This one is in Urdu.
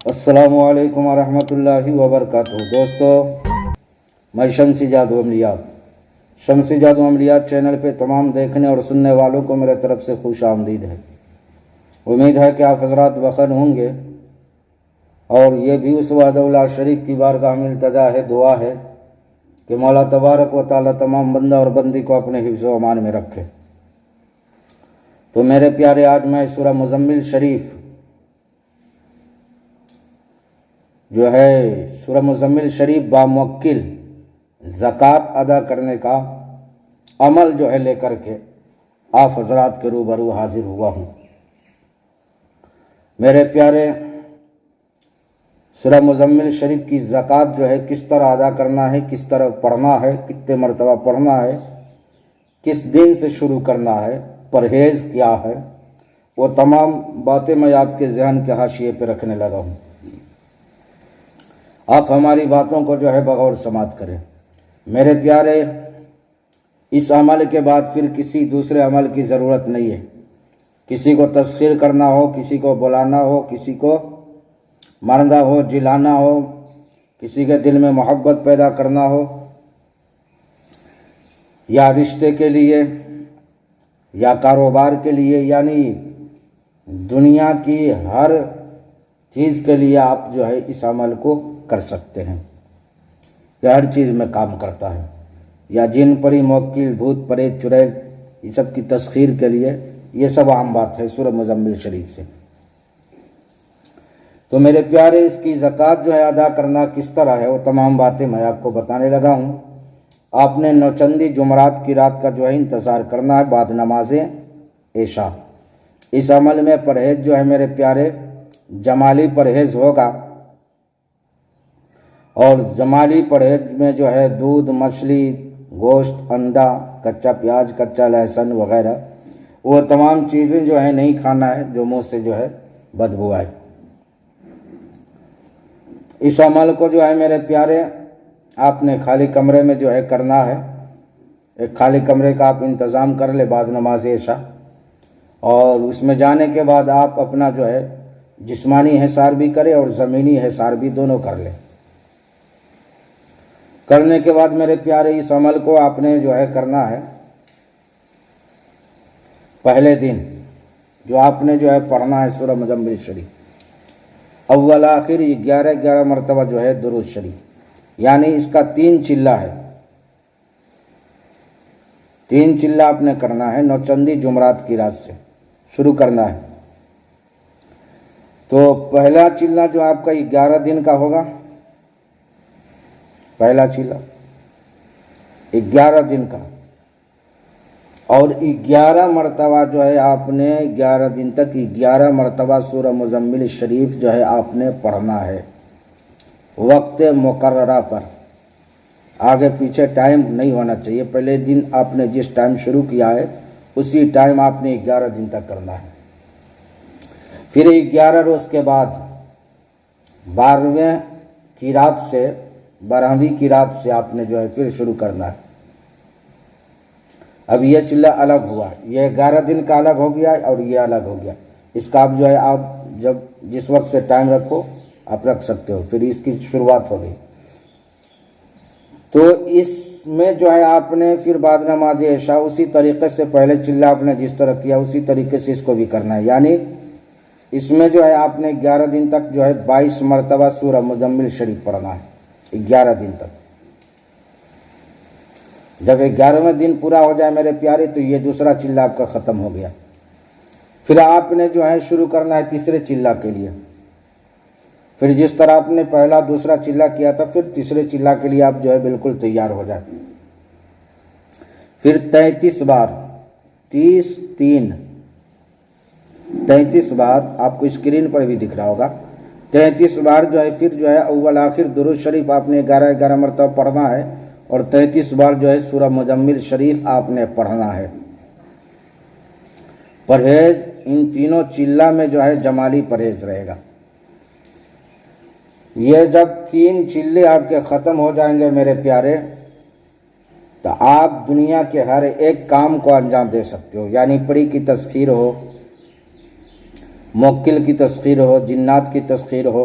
السلام علیکم ورحمۃ اللہ وبرکاتہ۔ دوستو، میں شمسی جادو عملیات چینل پہ تمام دیکھنے اور سننے والوں کو میرے طرف سے خوش آمدید ہے۔ امید ہے کہ آپ حضرات بخیر ہوں گے، اور یہ بھی اس وحدہ لا شریک کی بارگاہ میں التجا ہے، دعا ہے کہ مولا تبارک و تعالی تمام بندہ اور بندی کو اپنے حفظ و امان میں رکھے۔ تو میرے پیارے، آج میں سورہ مزمل شریف جو ہے سورہ مزمل شریف باموکل زکوٰۃ ادا کرنے کا عمل جو ہے لے کر کے آپ حضرات کے روبرو حاضر ہوا ہوں۔ میرے پیارے، سورہ مزمل شریف کی زکوٰۃ جو ہے کس طرح ادا کرنا ہے، کس طرح پڑھنا ہے، کتنے مرتبہ پڑھنا ہے، کس دن سے شروع کرنا ہے، پرہیز کیا ہے، وہ تمام باتیں میں آپ کے ذہن کے حاشیے پہ رکھنے لگا ہوں۔ آپ ہماری باتوں کو جو ہے بغور سماعت کریں۔ میرے پیارے، اس عمل کے بعد پھر کسی دوسرے عمل کی ضرورت نہیں ہے۔ کسی کو تسخیر کرنا ہو، کسی کو بلانا ہو، کسی کو مرنا ہو، جلانا ہو، کسی کے دل میں محبت پیدا کرنا ہو، یا رشتے کے لیے یا کاروبار کے لیے، یعنی دنیا کی ہر چیز کے لیے آپ جو ہے اس عمل کو کر سکتے ہیں۔ یہ ہر چیز میں کام کرتا ہے، یا جن پری موکل بھوت پریت چڑیل، یہ سب کی تسخیر کے لیے یہ سب عام بات ہے سورہ مزمل شریف سے۔ تو میرے پیارے، اس کی زکوٰۃ جو ہے ادا کرنا کس طرح ہے، وہ تمام باتیں میں آپ کو بتانے لگا ہوں۔ آپ نے نوچندی جمعرات کی رات کا جو ہے انتظار کرنا ہے بعد نماز عشاء۔ اس عمل میں پرہیز جو ہے میرے پیارے جمالی پرہیز ہوگا، اور جمالی پرہیز میں جو ہے دودھ، مچھلی، گوشت، انڈا، کچا پیاز، کچا لہسن وغیرہ وہ تمام چیزیں جو ہے نہیں کھانا ہے جو منہ سے جو ہے بدبو آئے۔ اس عمل کو جو ہے میرے پیارے آپ نے خالی کمرے میں جو ہے کرنا ہے۔ ایک خالی کمرے کا آپ انتظام کر لے بعد نماز عشاء، اور اس میں جانے کے بعد آپ اپنا جو ہے جسمانی حصار بھی کرے اور زمینی حصار بھی دونوں کر لے۔ کرنے کے بعد میرے پیارے، اس عمل کو آپ نے جو ہے کرنا ہے پہلے دن جو آپ نے جو ہے پڑھنا ہے سورہ مزمل شریف، اول آخر 11 مرتبہ جو ہے درود شریف، یعنی اس کا 3 چلہ ہے، 3 چلہ آپ نے کرنا ہے۔ نوچندی جمعرات کی رات سے شروع کرنا ہے۔ تو پہلا چلہ جو آپ کا 11 دن کا ہوگا، پہلا چلہ 11 دن کا، اور 11 مرتبہ جو ہے آپ نے 11 دن تک 11 مرتبہ سورہ مزمل شریف جو ہے آپ نے پڑھنا ہے، وقت مقررہ پر۔ آگے پیچھے ٹائم نہیں ہونا چاہیے۔ پہلے دن آپ نے جس ٹائم شروع کیا ہے اسی ٹائم آپ نے 11 دن تک کرنا ہے۔ پھر 11 روز کے بعد 12ویں کی رات سے 12ویں کی رات سے آپ نے جو ہے پھر شروع کرنا ہے۔ اب یہ چلہ الگ ہوا، یہ 11 دن کا الگ ہو گیا اور یہ الگ ہو گیا۔ اس کا آپ جو ہے آپ جب جس وقت سے ٹائم رکھو آپ رکھ سکتے ہو۔ پھر اس کی شروعات ہو گئی۔ تو اس میں جو ہے آپ نے پھر بعد نماز عشاء اسی طریقے سے پہلے چلہ آپ نے جس طرح کیا اسی طریقے سے اس کو بھی کرنا ہے، یعنی اس میں جو ہے آپ نے 11 دن تک جو ہے 22 مرتبہ سورہ مزمل شریف پڑھنا ہے، 11 دن تک۔ جب 11ویں دن پورا ہو جائے میرے پیارے، تو یہ دوسرا چلہ آپ کا ختم ہو گیا۔ پھر آپ نے جو ہے شروع کرنا ہے تیسرے چلہ کے لیے۔ پھر جس طرح آپ نے پہلا دوسرا چلہ کیا تھا، پھر تیسرے چلہ کے لیے آپ جو ہے بالکل تیار ہو جائیں۔ پھر 33 بار 30 3 33 بار آپ کو اسکرین پر بھی دکھ رہا ہوگا، 33 بار جو ہے پھر جو ہے اول آخر درود شریف آپ نے 11 مرتبہ پڑھنا ہے، اور 33 بار جو ہے سورہ مزمل شریف آپ نے پڑھنا ہے۔ پرہیز ان تینوں چلہ میں جو ہے جمالی پرہیز رہے گا۔ یہ جب 3 چلے آپ کے ختم ہو جائیں گے میرے پیارے، تو آپ دنیا کے ہر ایک کام کو انجام دے سکتے ہو، یعنی پری کی تسخیر ہو، موکل کی تسخیر ہو، جنات کی تسخیر ہو،